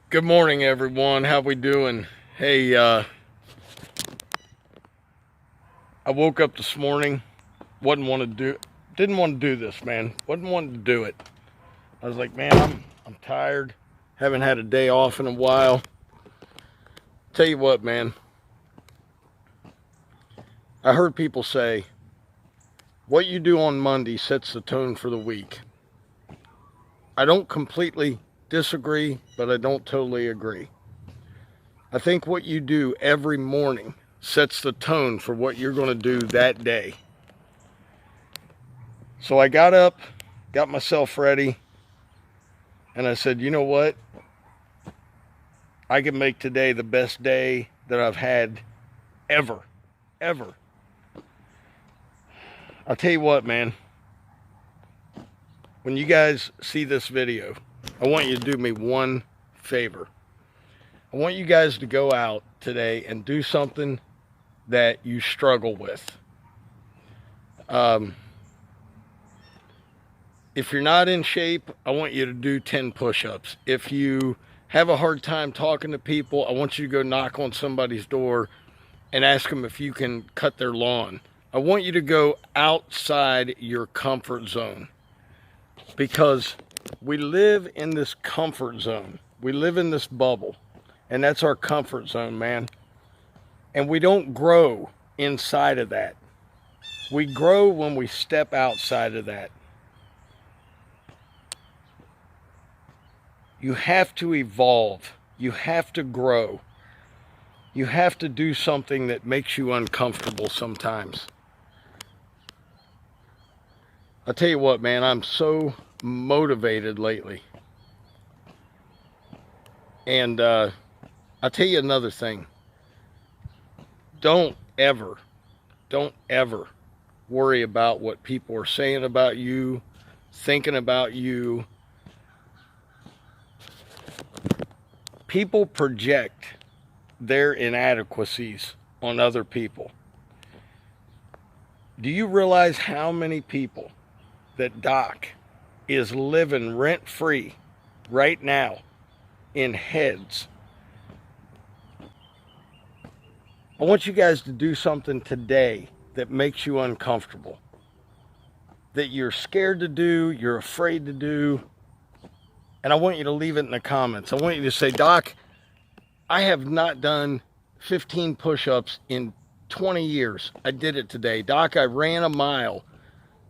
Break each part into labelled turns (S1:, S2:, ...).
S1: Good morning, everyone. How we doing? Hey, I woke up this morning, didn't want to do this, man. Wasn't wanting to do it. I was like, man, I'm tired. Haven't had a day off in a while. Tell you what, man. I heard people say, what you do on Monday sets the tone for the week. I don't completely disagree, but I don't totally agree. I think what you do every morning sets the tone for what you're going to do that day. So I got up, got myself ready, and I said, you know what? I can make today the best day that I've had ever. I'll tell you what, man. When you guys see this video, I want you to do me one favor. I want you guys to go out today and do something that you struggle with. If you're not in shape, I want you to do 10 push-ups. If you have a hard time talking to people, I want you to go knock on somebody's door and ask them if you can cut their lawn. I want you to go outside your comfort zone, because we live in this comfort zone. We live in this bubble, and that's our comfort zone, man. And we don't grow inside of that. We grow when we step outside of that. You have to evolve. You have to grow. You have to do something that makes you uncomfortable sometimes. I'll tell you what, man, I'm so motivated lately. And I'll tell you another thing. Don't ever worry about what people are saying about you, thinking about you. People project their inadequacies on other people. Do you realize how many people that Doc is living rent-free right now in heads? I want you guys to do something today that makes you uncomfortable, that you're scared to do, you're afraid to do, and I want you to leave it in the comments. I want you to say, Doc, I have not done 15 push-ups in 20 years. I did it today. Doc, I ran a mile.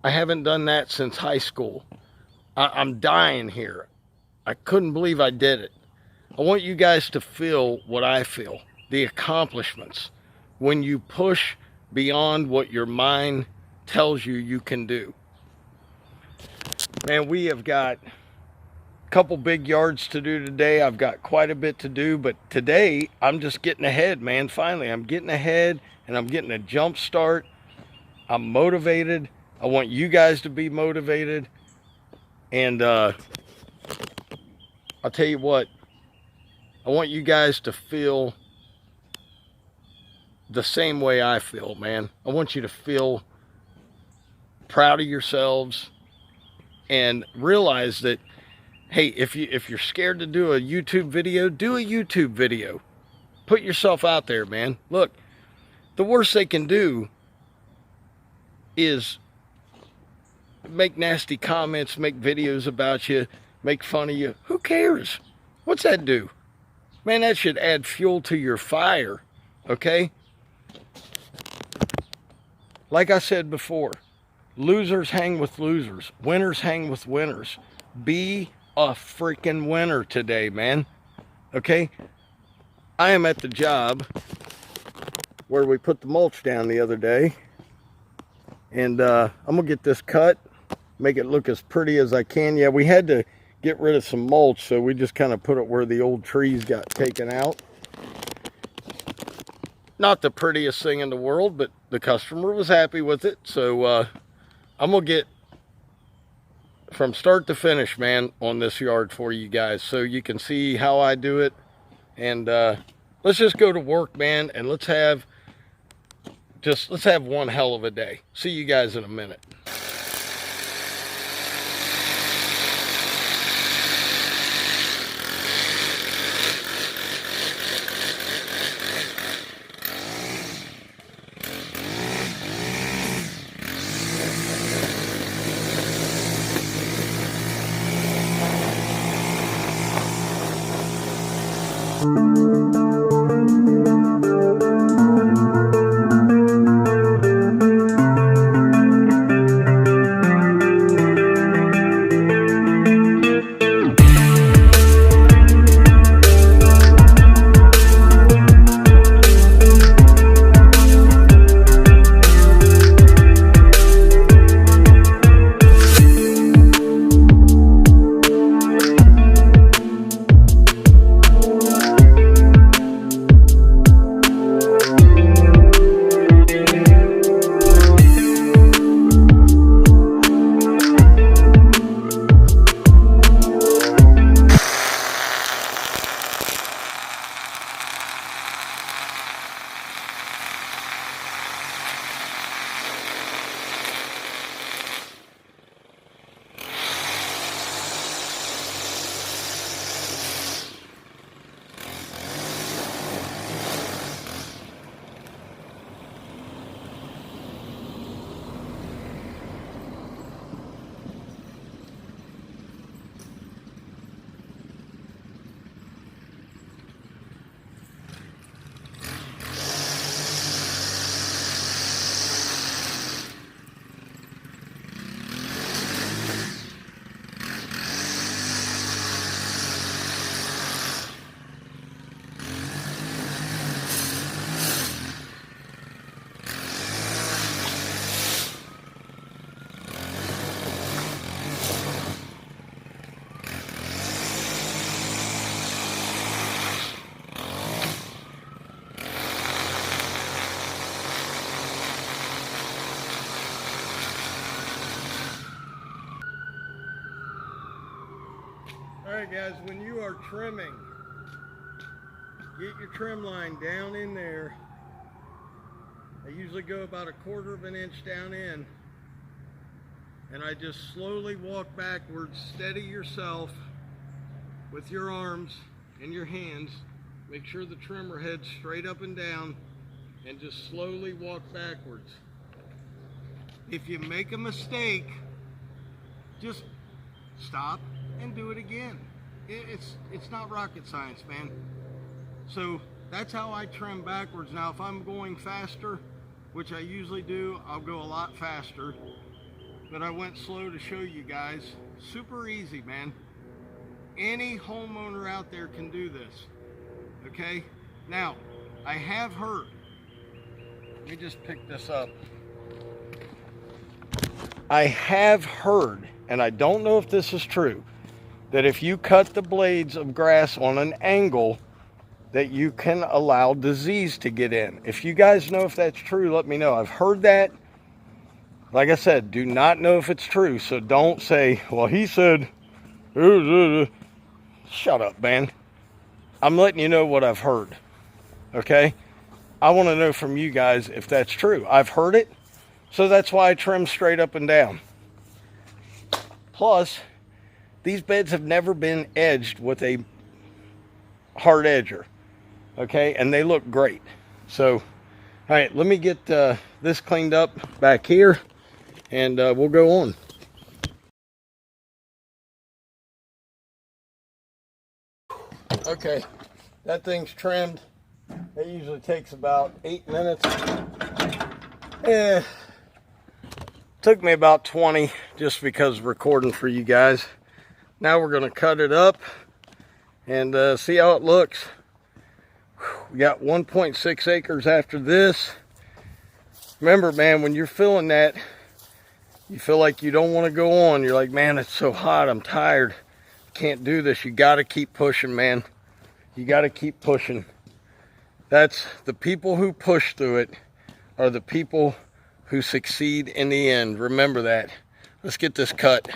S1: I haven't done that since high school. I'm dying here. I couldn't believe I did it. I want you guys to feel what I feel, the accomplishments, when you push beyond what your mind tells you you can do. Man, we have got a couple big yards to do today. I've got quite a bit to do, but today I'm just getting ahead, man. Finally, I'm getting ahead, and I'm getting a jump start. I'm motivated. I want you guys to be motivated. And I'll tell you what, I want you guys to feel the same way I feel, man. I want you to feel proud of yourselves and realize that, hey, if you're scared to do a YouTube video, do a YouTube video. Put yourself out there, man. Look, the worst they can do is make nasty comments, make videos about you, make fun of you. Who cares? What's that do? Man, that should add fuel to your fire, okay? Like I said before, losers hang with losers. Winners hang with winners. Be a freaking winner today, man. Okay? I am at the job where we put the mulch down the other day. And I'm going to get this cut, make it look as pretty as I can. Yeah, we had to get rid of some mulch, so we just kind of put it where the old trees got taken out. Not the prettiest thing in the world, but the customer was happy with it. So I'm going to get from start to finish, man, on this yard for you guys, so you can see how I do it. And let's just go to work, man, and let's have one hell of a day. See you guys in a minute. Alright guys, when you are trimming, get your trim line down in there. I usually go about 1/4 of an inch down in, and I just slowly walk backwards. Steady yourself with your arms and your hands. Make sure the trimmer head's straight up and down, and just slowly walk backwards. If you make a mistake, just stop and do it again. It's not rocket science, man. So that's how I trim backwards. Now if I'm going faster, which I usually do, I'll go a lot faster, but I went slow to show you guys. Super easy, man. Any homeowner out there can do this, okay? Now I have heard, let me just pick this up. I have heard, and I don't know if this is true, that if you cut the blades of grass on an angle, that you can allow disease to get in. If you guys know if that's true, let me know. I've heard that. Like I said, do not know if it's true, so don't say, well, he said, shut up, man. I'm letting you know what I've heard, okay? I want to know from you guys if that's true. I've heard it, so that's why I trim straight up and down. Plus, these beds have never been edged with a hard edger, okay? And they look great. So, all right, let me get this cleaned up back here, and we'll go on. Okay, that thing's trimmed. It usually takes about 8 minutes. Took me about 20 just because recording for you guys. Now we're going to cut it up and see how it looks. We got 1.6 acres after this. Remember, man, when you're feeling that, you feel like you don't want to go on. You're like, man, it's so hot. I'm tired. Can't do this. You got to keep pushing, man. You got to keep pushing. That's the people who push through it are the people who succeed in the end. Remember that. Let's get this cut.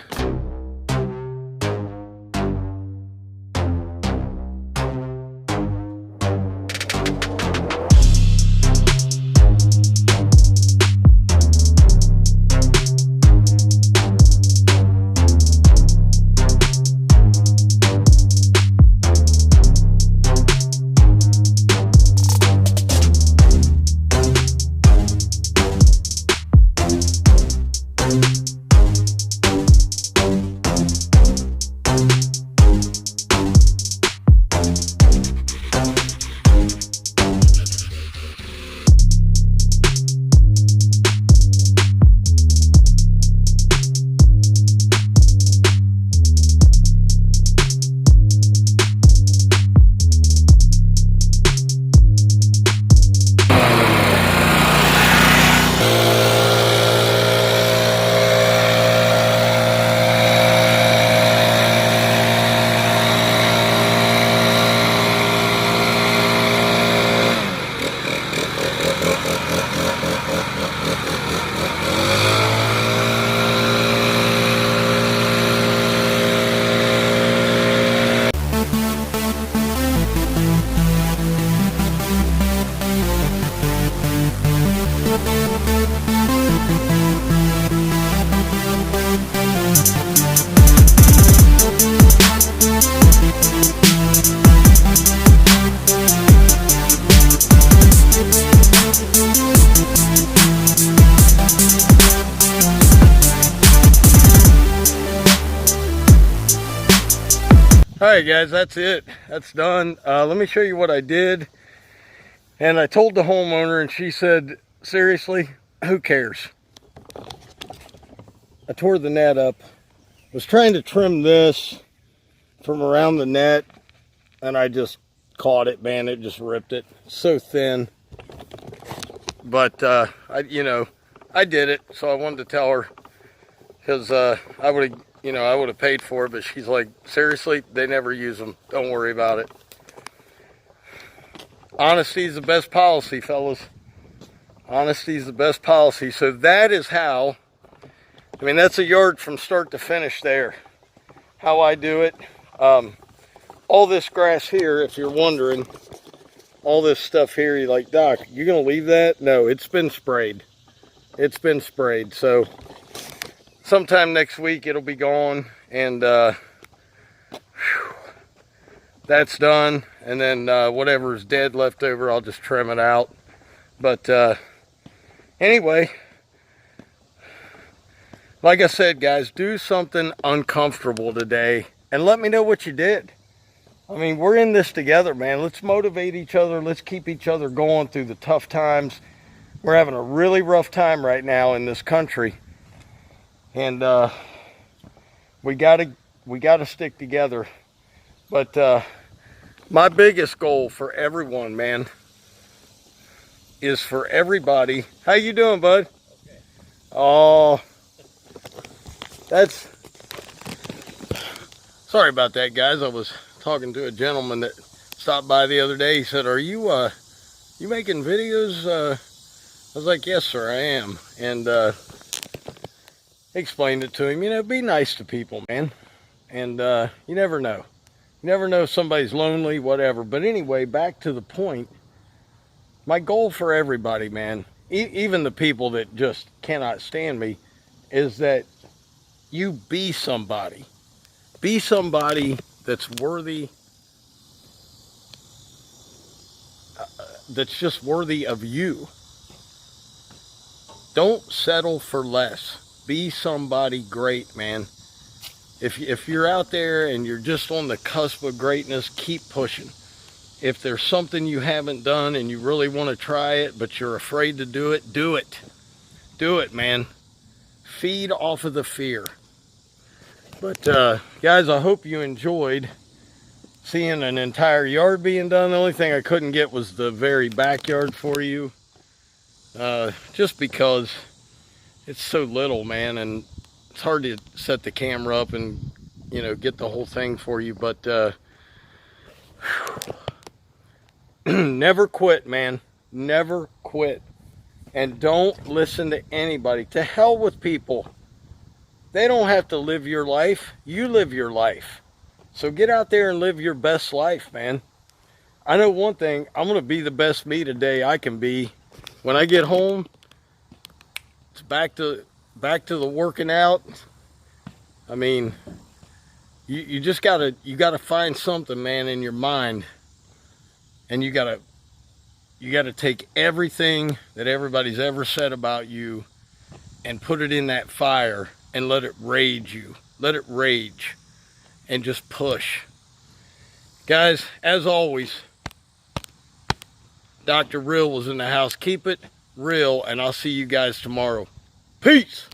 S1: All right, guys, that's it. That's done. Let me show you what I did. And I told the homeowner, and she said, seriously, who cares? I tore the net up. Was trying to trim this from around the net, and I just caught it, man. It just ripped it. So thin. But, I did it, so I wanted to tell her, because I would have paid for it, but she's like, seriously, they never use them. Don't worry about it. Honesty is the best policy, fellas. Honesty is the best policy. So that is how, I mean, that's a yard from start to finish there. How I do it. All this grass here, if you're wondering, all this stuff here, you're like, Doc, you gonna leave that? No, it's been sprayed. It's been sprayed. So sometime next week it'll be gone, and that's done. And then whatever's dead left over, I'll just trim it out. But anyway, like I said, guys, do something uncomfortable today and let me know what you did. I mean, we're in this together, man. Let's motivate each other. Let's keep each other going through the tough times. We're having a really rough time right now in this country. And we gotta stick together. But my biggest goal for everyone, man, is for everybody. How you doing, bud?
S2: Okay.
S1: Oh, that's, sorry about that, guys. I was talking to a gentleman that stopped by the other day. He said, are you making videos? I was like, yes, sir, I am. And explained it to him. You know, be nice to people, man. And you never know. You never know if somebody's lonely, whatever. But anyway, back to the point. My goal for everybody, man, even the people that just cannot stand me, is that you be somebody. Be somebody that's worthy, that's just worthy of you. Don't settle for less. Be somebody great, man. If you're out there and you're just on the cusp of greatness, keep pushing. If there's something you haven't done and you really want to try it, but you're afraid to do it, do it. Do it, man. Feed off of the fear. But guys, I hope you enjoyed seeing an entire yard being done. The only thing I couldn't get was the very backyard for you. Just because it's so little, man, and it's hard to set the camera up and, you know, get the whole thing for you. But never quit, man. Never quit. And don't listen to anybody. To hell with people. They don't have to live your life. You live your life. So get out there and live your best life, man. I know one thing. I'm going to be the best me today I can be. When I get home, it's back to the working out. I mean, you just gotta find something, man, in your mind, and you gotta take everything that everybody's ever said about you and put it in that fire and let it rage you. Let it rage and just push. Guys, as always, Dr. Real was in the house. Keep it real, and I'll see you guys tomorrow. Peace.